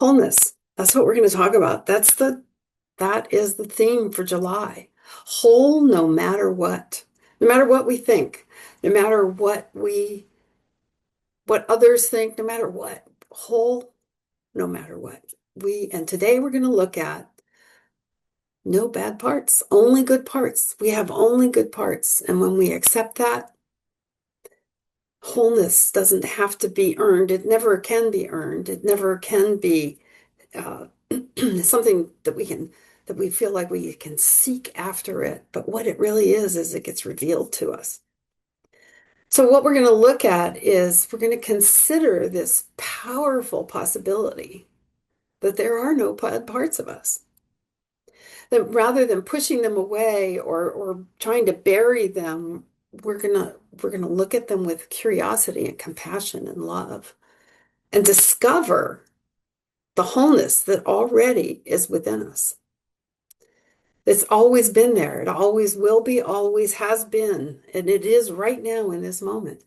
Wholeness. That's what we're going to talk about. That is the theme for July. Whole no matter what. No matter what we think, no matter what others think, no matter what. Whole no matter what. And today we're going to look at no bad parts, only good parts. We have only good parts. And when we accept that, wholeness doesn't have to be earned. It never can be earned. It never can be uh, something that we feel like we can seek after it. But what it really is it gets revealed to us. So what we're going to look at is we're going to consider this powerful possibility that there are no bad parts of us. That rather than pushing them away or trying to bury them, we're gonna look at them with curiosity and compassion and love and discover the wholeness that already is within us. It's always been there. It always will be, always has been, and it is right now in this moment.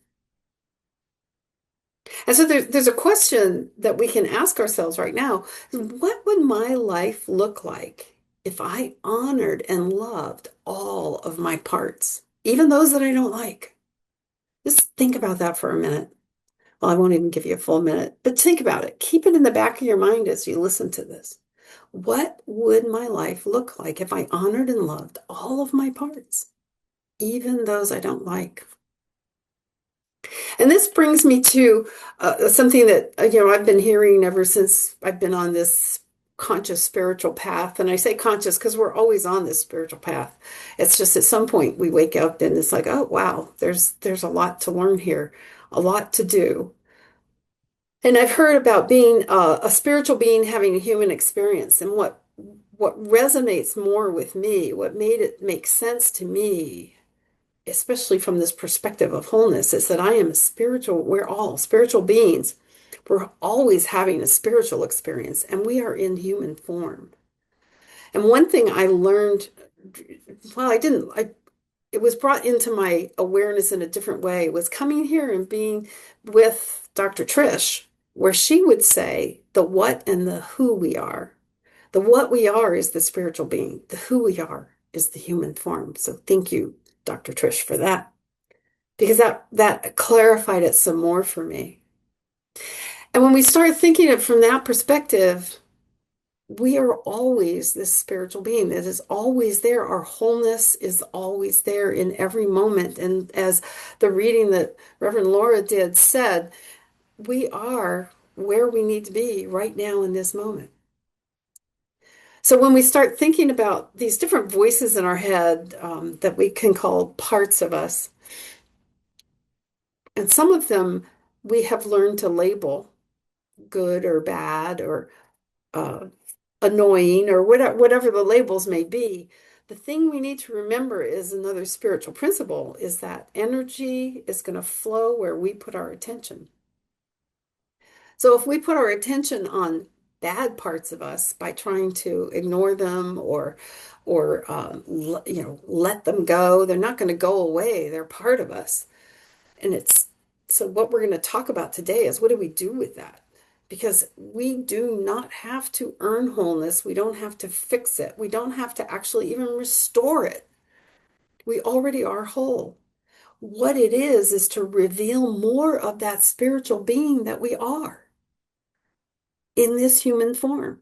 And so there's a question that we can ask ourselves right now. What would my life look like if I honored and loved all of my parts, even those that I don't like? Just think about that for a minute. Well, I won't even give you a full minute, but think about it. Keep it in the back of your mind as you listen to this. What would my life look like if I honored and loved all of my parts, even those I don't like? And this brings me to something that I've been hearing ever since I've been on this conscious spiritual path. And I say conscious because we're always on this spiritual path. It's just at some point we wake up and it's like, oh wow, there's a lot to learn here, a lot to do. And I've heard about being a spiritual being having a human experience, and what resonates more with me, what made it make sense to me, especially from this perspective of wholeness, is that we're all spiritual beings. We're always having a spiritual experience, and we are in human form. And one thing I learned, well, it was brought into my awareness in a different way, was coming here and being with Dr. Trish, where she would say the what and the who we are. The what we are is the spiritual being. The who we are is the human form. So thank you, Dr. Trish, for that, because that clarified it some more for me. And when we start thinking it from that perspective, we are always this spiritual being that is always there. Our wholeness is always there in every moment. And as the reading that Reverend Laura did said, we are where we need to be right now in this moment. So when we start thinking about these different voices in our head that we can call parts of us, and some of them we have learned to label good or bad or uh, annoying or whatever the labels may be. The thing we need to remember is another spiritual principle is that energy is going to flow where we put our attention. So if we put our attention on bad parts of us by trying to ignore them or let them go, they're not going to go away. They're part of us. And it's so what we're going to talk about today is what do we do with that? Because we do not have to earn wholeness. We don't have to fix it. We don't have to actually even restore it. We already are whole. What it is to reveal more of that spiritual being that we are in this human form.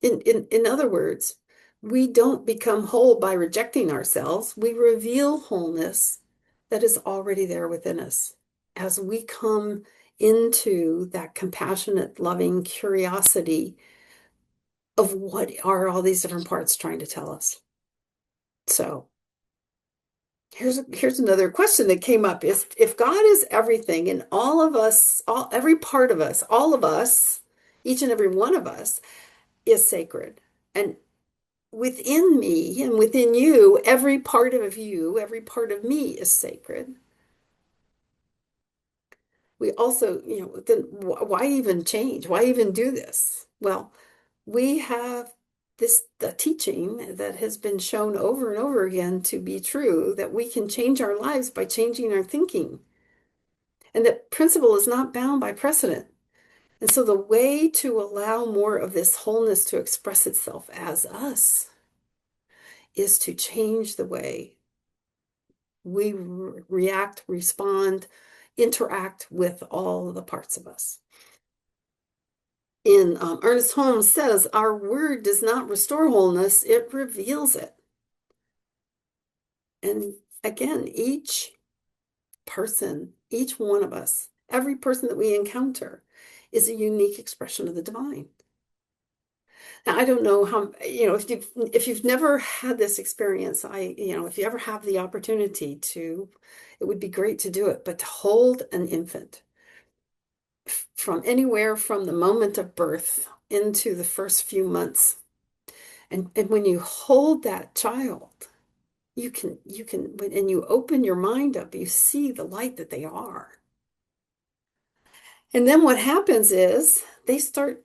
In other words, we don't become whole by rejecting ourselves. We reveal wholeness that is already there within us as we come into that compassionate, loving curiosity of what are all these different parts trying to tell us. So here's another question that came up is if God is everything and all of us, every part of us, all of us, each and every one of us is sacred. And within me and within you, every part of me is sacred. We also, then why even change? Why even do this? Well, we have the teaching that has been shown over and over again to be true that we can change our lives by changing our thinking. And that principle is not bound by precedent. And so the way to allow more of this wholeness to express itself as us is to change the way we react, respond, interact with all the parts of us. In Ernest Holmes says, our word does not restore wholeness, it reveals it. And again, each person, each one of us, every person that we encounter is a unique expression of the divine. Now, I don't know how, if you've never had this experience, if you ever have the opportunity to, it would be great to do it, but to hold an infant from anywhere from the moment of birth into the first few months. And when you hold that child, and you open your mind up, you see the light that they are. And then what happens is they start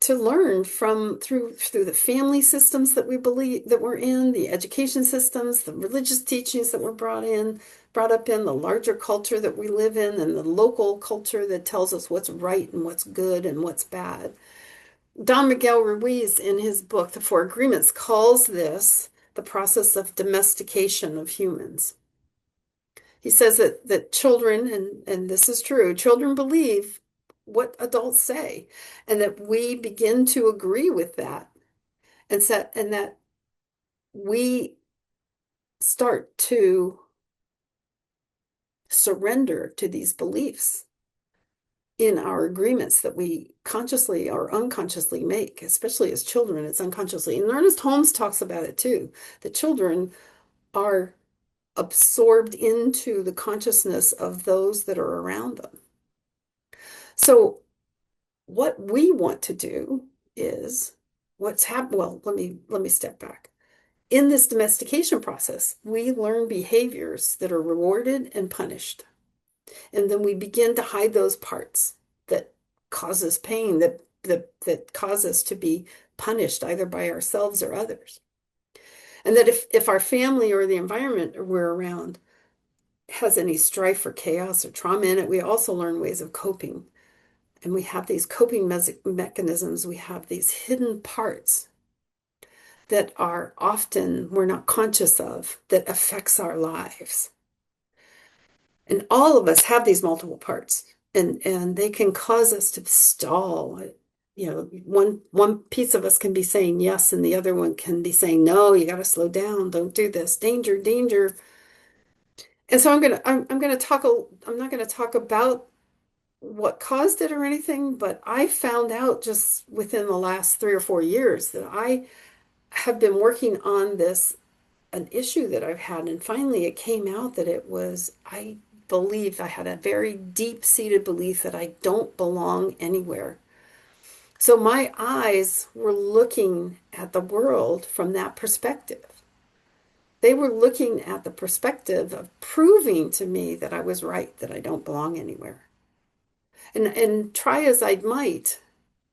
to learn through the family systems that we believe that we're in, the education systems, the religious teachings that were brought up in the larger culture that we live in, and the local culture that tells us what's right and what's good and what's bad. Don Miguel Ruiz, in his book, The Four Agreements, calls this the process of domestication of humans. He says that children, and this is true, children believe what adults say, and that we begin to agree with that, and that we start to surrender to these beliefs in our agreements that we consciously or unconsciously make, especially as children, it's unconsciously. And Ernest Holmes talks about it too. The children are absorbed into the consciousness of those that are around them. So what we want to do is what's happened. Well, let me step back. In this domestication process, we learn behaviors that are rewarded and punished. And then we begin to hide those parts that cause us pain, that cause us to be punished either by ourselves or others. And that if our family or the environment we're around has any strife or chaos or trauma in it, we also learn ways of coping. And we have these coping mechanisms. We have these hidden parts that are often we're not conscious of that affects our lives. And all of us have these multiple parts, and they can cause us to stall. One piece of us can be saying yes, and the other one can be saying no. You got to slow down. Don't do this. Danger, danger. And so I'm gonna talk. I'm not gonna talk about what caused it or anything, but I found out just within the last 3 or 4 years that I have been working on an issue that I've had, and finally it came out that I believed I had a very deep-seated belief that I don't belong anywhere. So my eyes were looking at the world from that perspective. They were looking at the perspective of proving to me that I was right, that I don't belong anywhere. And try as I might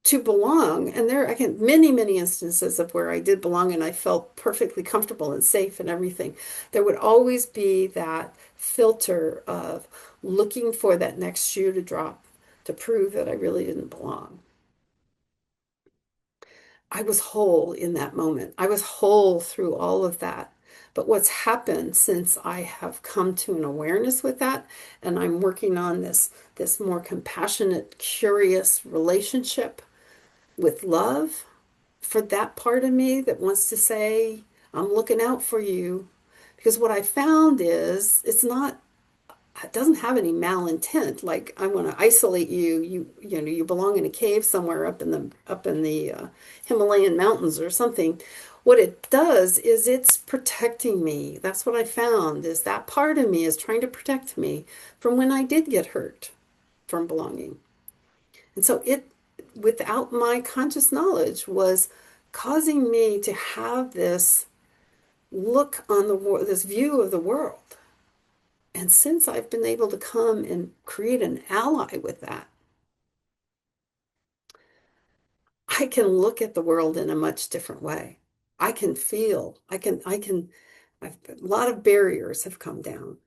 to belong, and there again many instances of where I did belong and I felt perfectly comfortable and safe and everything, there would always be that filter of looking for that next shoe to drop to prove that I really didn't belong. I was whole in that moment. I was whole through all of that. But what's happened since I have come to an awareness with that, and I'm working on this more compassionate, curious relationship with love for that part of me that wants to say, I'm looking out for you. Because what I found is it doesn't have any malintent, like I want to isolate you. You belong in a cave somewhere up in the Himalayan mountains or something. What it does is it's protecting me. That's what I found, is that part of me is trying to protect me from when I did get hurt from belonging. And so it, without my conscious knowledge, was causing me to have this look on the world, this view of the world. And since I've been able to come and create an ally with that, I can look at the world in a much different way. I can feel, a lot of barriers have come down.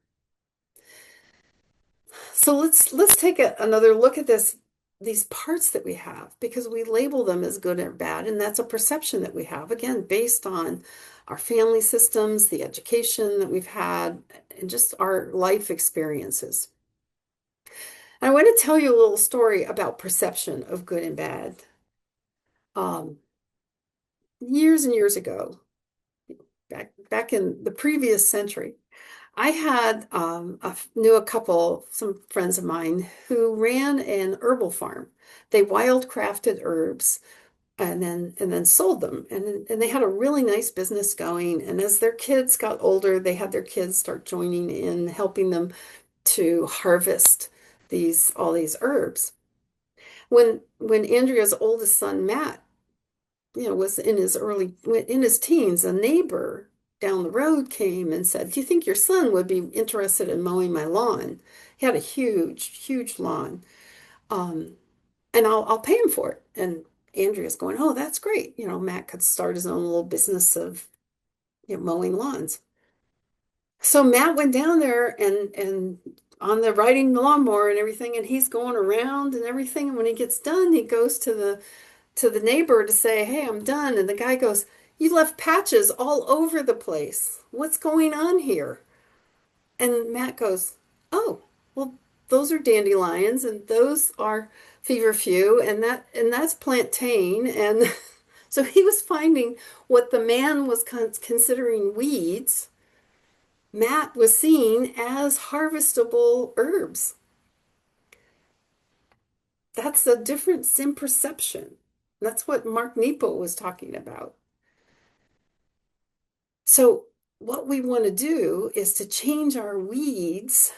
So let's take another look at this these parts that we have because we label them as good or bad, and that's a perception that we have, again, based on our family systems, the education that we've had, and just our life experiences. I want to tell you a little story about perception of good and bad. Um, Years and years ago, back in the previous century, I had knew a couple, some friends of mine, who ran an herbal farm. They wildcrafted herbs and then sold them, and they had a really nice business going. And as their kids got older, they had their kids start joining in, helping them to harvest these all these herbs. When Andrea's oldest son, Matt, was in his teens, a neighbor down the road came and said, "Do you think your son would be interested in mowing my lawn?" He had a huge, huge lawn. Um, and I'll pay him for it. And Andrea's going, "Oh, that's great." Matt could start his own little business of, mowing lawns. So Matt went down there and on the riding the lawnmower and everything, and he's going around and everything. And when he gets done, he goes to the neighbor to say, "Hey, I'm done." And the guy goes, "You left patches all over the place. What's going on here?" And Matt goes, "Oh, well, those are dandelions and those are feverfew and that's plantain." And so he was finding what the man was considering weeds, Matt was seeing as harvestable herbs. That's the difference in perception. That's what Mark Nepo was talking about. So what we want to do is to change our weeds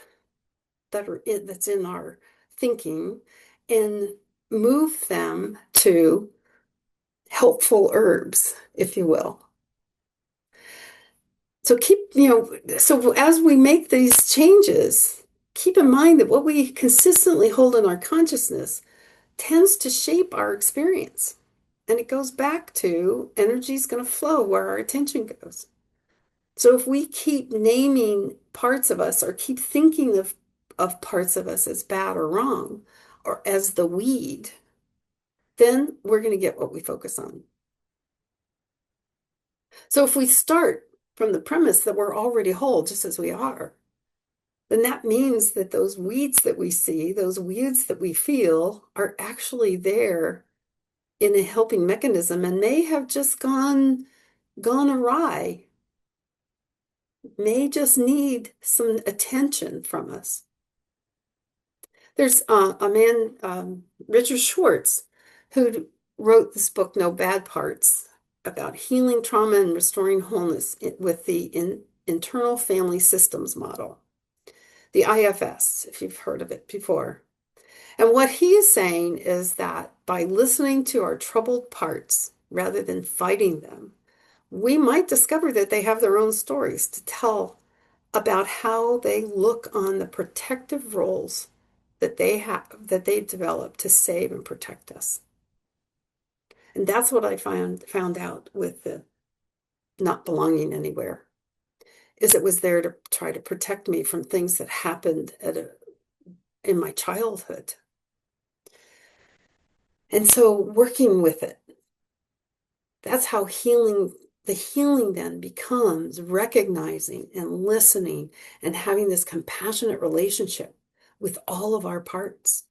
that's in our thinking and move them to helpful herbs, if you will. So as we make these changes, keep in mind that what we consistently hold in our consciousness tends to shape our experience. And it goes back to energy is going to flow where our attention goes. So if we keep naming parts of us or keep thinking of parts of us as bad or wrong or as the weed, then we're going to get what we focus on. So if we start from the premise that we're already whole just as we are, then that means that those weeds that we see, those weeds that we feel are actually there in a helping mechanism and may have just gone awry, may just need some attention from us. There's a man, Richard Schwartz, who wrote this book, No Bad Parts, about healing trauma and restoring wholeness with the internal family systems model, the IFS, if you've heard of it before. And what he is saying is that by listening to our troubled parts rather than fighting them, we might discover that they have their own stories to tell about how they look on the protective roles that they've developed to save and protect us. And that's what I found out with the not belonging anywhere, is it was there to try to protect me from things that happened in my childhood. And so working with it, that's how the healing then becomes recognizing and listening and having this compassionate relationship with all of our parts.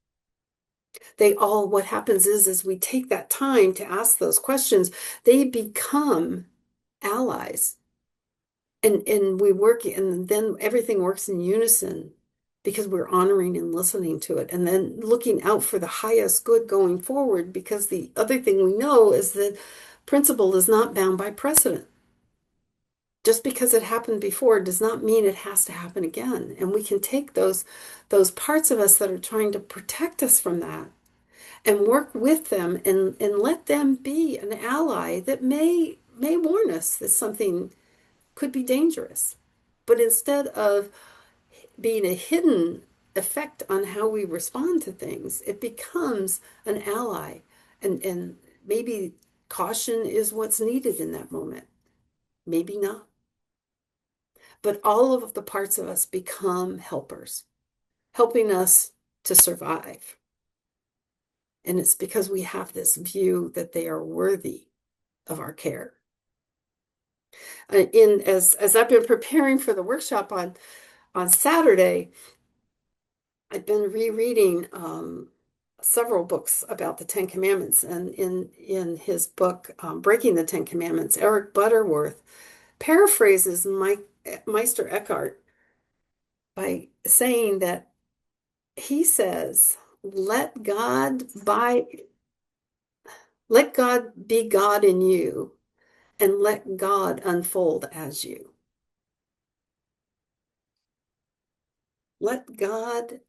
What happens is we take that time to ask those questions, they become allies. And we work, and then everything works in unison because we're honoring and listening to it, and then looking out for the highest good going forward. Because the other thing we know is that principle is not bound by precedent. Just because it happened before does not mean it has to happen again. And we can take those parts of us that are trying to protect us from that and work with them and let them be an ally that may warn us that something could be dangerous. But instead of being a hidden effect on how we respond to things, it becomes an ally. And maybe caution is what's needed in that moment. Maybe not. But all of the parts of us become helpers, helping us to survive. And it's because we have this view that they are worthy of our care. As I've been preparing for the workshop on Saturday, I've been rereading several books about the Ten Commandments, and in his book Breaking the Ten Commandments, Eric Butterworth paraphrases Meister Eckhart by saying that he says, let God be God in you, and let God unfold as you. Let God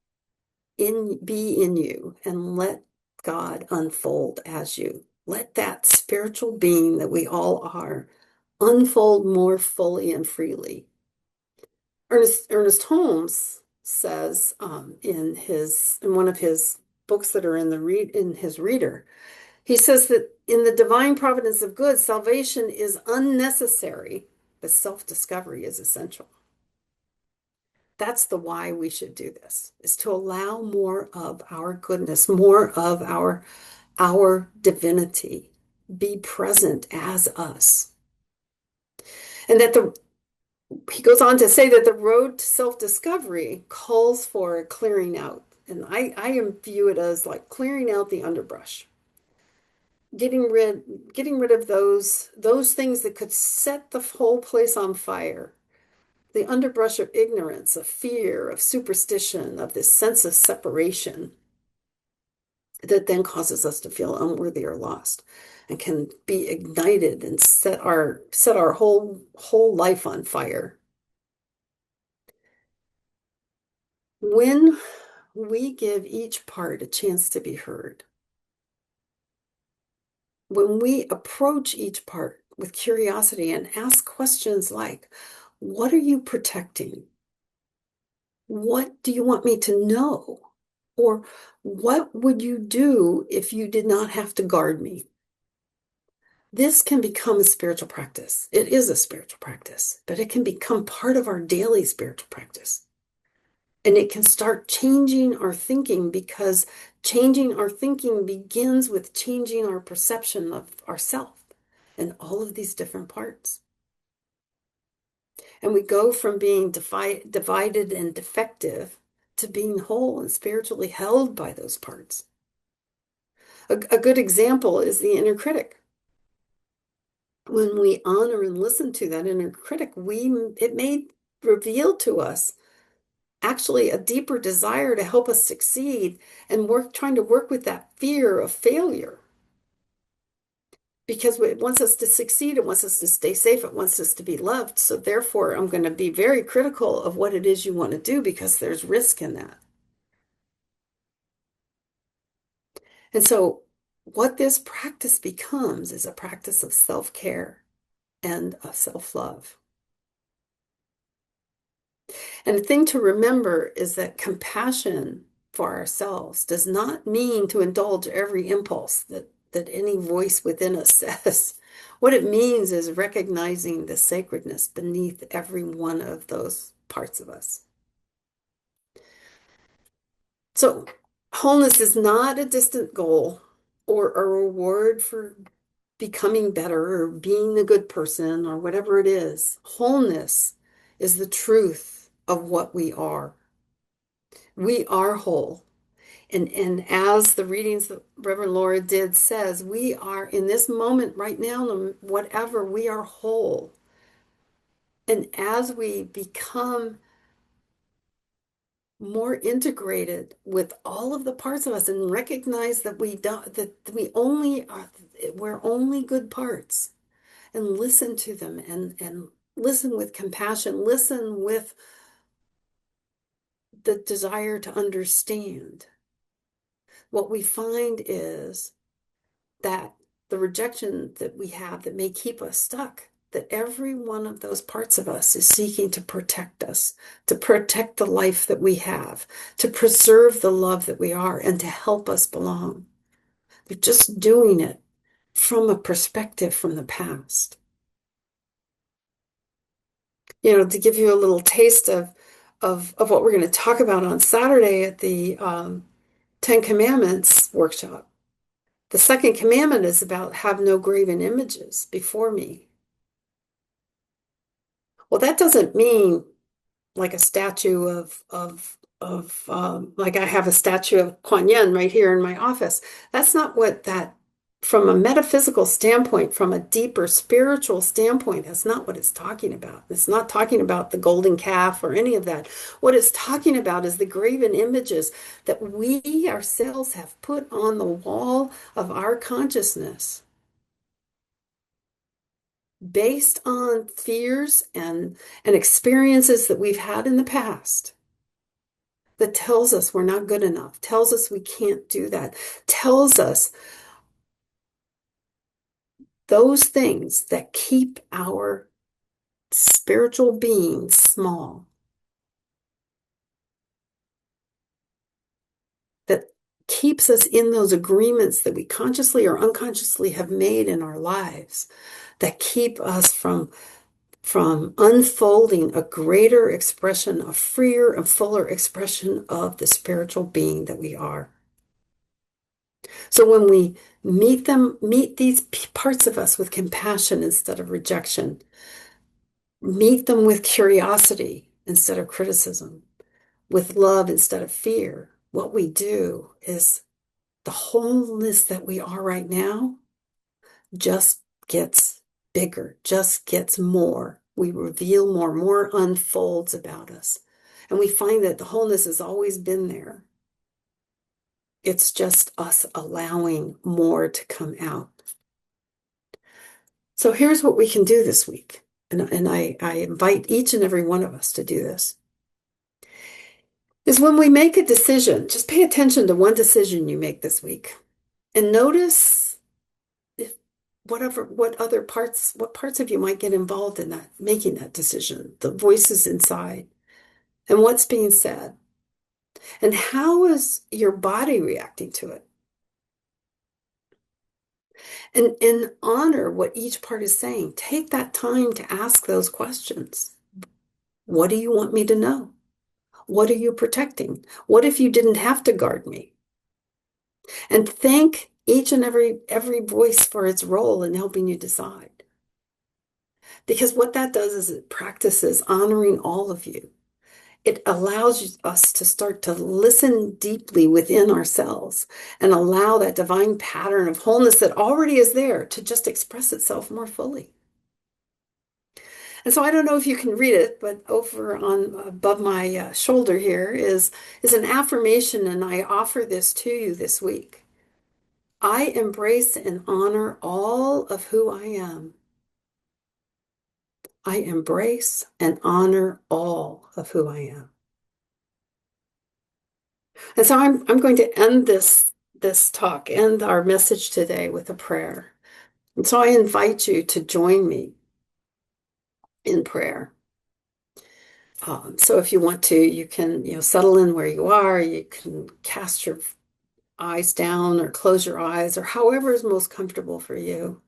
be in you, and let God unfold as you. Let that spiritual being that we all are unfold more fully and freely. Ernest Holmes says in one of his books that are in his reader, he says that in the divine providence of good, salvation is unnecessary, but self-discovery is essential. That's the why we should do this, is to allow more of our goodness, more of our divinity be present as us. And he goes on to say that the road to self-discovery calls for a clearing out. And I view it as like clearing out the underbrush, getting rid of those things that could set the whole place on fire. The underbrush of ignorance, of fear, of superstition, of this sense of separation that then causes us to feel unworthy or lost, and can be ignited and set our whole life on fire. When we give each part a chance to be heard, when we approach each part with curiosity and ask questions like, what are you protecting? What do you want me to know? Or what would you do if you did not have to guard me? This can become a spiritual practice. It is a spiritual practice, but it can become part of our daily spiritual practice. And it can start changing our thinking, because changing our thinking begins with changing our perception of ourself and all of these different parts. And we go from being divided and defective to being whole and spiritually held by those parts. A good example is the inner critic. When we honor and listen to that inner critic, it may reveal to us actually a deeper desire to help us succeed, and trying to work with that fear of failure. Because it wants us to succeed, it wants us to stay safe, it wants us to be loved. So therefore, I'm going to be very critical of what it is you want to do, because there's risk in that. And so what this practice becomes is a practice of self-care and of self-love. And the thing to remember is that compassion for ourselves does not mean to indulge every impulse that any voice within us says. What it means is recognizing the sacredness beneath every one of those parts of us. So, wholeness is not a distant goal or a reward for becoming better or being a good person or whatever it is. Wholeness is the truth of what we are. We are whole. And as the readings that Reverend Laura did says, we are in this moment right now, whatever, we are whole. And as we become more integrated with all of the parts of us and recognize that we're only good parts, and listen to them and listen with compassion, listen with the desire to understand. What we find is that the rejection that we have that may keep us stuck, that every one of those parts of us is seeking to protect us, to protect the life that we have, to preserve the love that we are, and to help us belong. They're just doing it from a perspective from the past. To give you a little taste of what we're going to talk about on Saturday at the Ten Commandments workshop. The second commandment is about have no graven images before me. Well, that doesn't mean like a statue of like I have a statue of Kuan Yin right here in my office. That's not what that, from a metaphysical standpoint, from a deeper spiritual standpoint, that's not what it's talking about. It's not talking about the golden calf or any of that. What it's talking about is the graven images that we ourselves have put on the wall of our consciousness based on fears and experiences that we've had in the past, that tells us we're not good enough, tells us we can't do that, tells us those things that keep our spiritual being small, that keeps us in those agreements that we consciously or unconsciously have made in our lives, that keep us from unfolding a greater expression, a freer and fuller expression of the spiritual being that we are. So when we meet these parts of us with compassion instead of rejection, meet them with curiosity instead of criticism, with love instead of fear, what we do is the wholeness that we are right now just gets bigger, just gets more. We reveal more, more unfolds about us. And we find that the wholeness has always been there. It's just us allowing more to come out. So here's what we can do this week. And I invite each and every one of us to do this. Is when we make a decision, just pay attention to one decision you make this week and notice if what parts of you might get involved in that, making that decision, the voices inside and what's being said. And how is your body reacting to it? And honor what each part is saying. Take that time to ask those questions. What do you want me to know? What are you protecting? What if you didn't have to guard me? And thank each and every voice for its role in helping you decide. Because what that does is it practices honoring all of you. It allows us to start to listen deeply within ourselves and allow that divine pattern of wholeness that already is there to just express itself more fully. And so I don't know if you can read it, but over on above my shoulder here is an affirmation, and I offer this to you this week. I embrace and honor all of who I am. I embrace and honor all of who I am. And so I'm going to end this talk, end our message today with a prayer. And so I invite you to join me in prayer. So if you want to, you can, settle in where you are. You can cast your eyes down or close your eyes or however is most comfortable for you.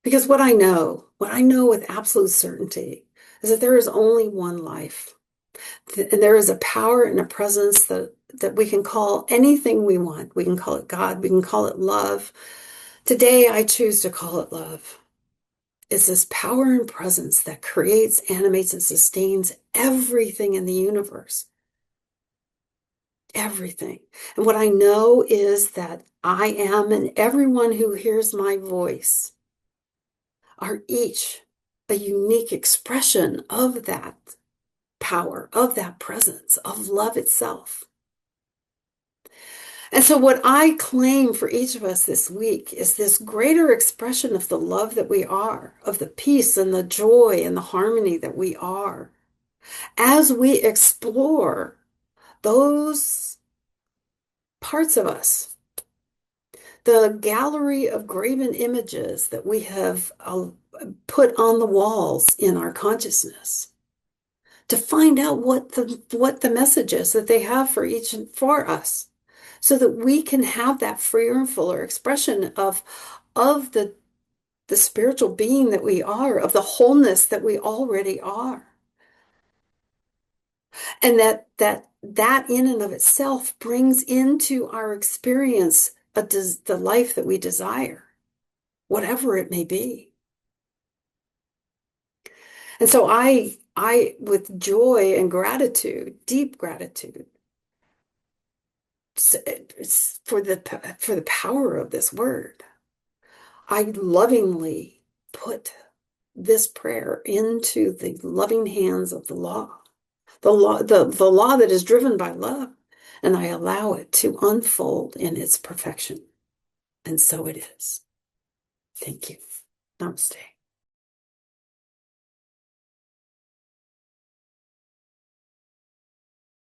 Because what I know with absolute certainty is that there is only one life. And there is a power and a presence that we can call anything we want. We can call it God. We can call it love. Today, I choose to call it love. It's this power and presence that creates, animates, and sustains everything in the universe. Everything. And what I know is that I am, and everyone who hears my voice are each a unique expression of that power, of that presence, of love itself. And so, what I claim for each of us this week is this greater expression of the love that we are, of the peace and the joy and the harmony that we are, as we explore those parts of us, the gallery of graven images that we have put on the walls in our consciousness, to find out what the message is that they have for each and for us, so that we can have that freer and fuller expression of the spiritual being that we are, of the wholeness that we already are. And that that in and of itself brings into our experience the life that we desire, whatever it may be. And so with joy and gratitude, deep gratitude, for the power of this word, I lovingly put this prayer into the loving hands of the law, the law that is driven by love, and I allow it to unfold in its perfection. And so it is. Thank you. Namaste.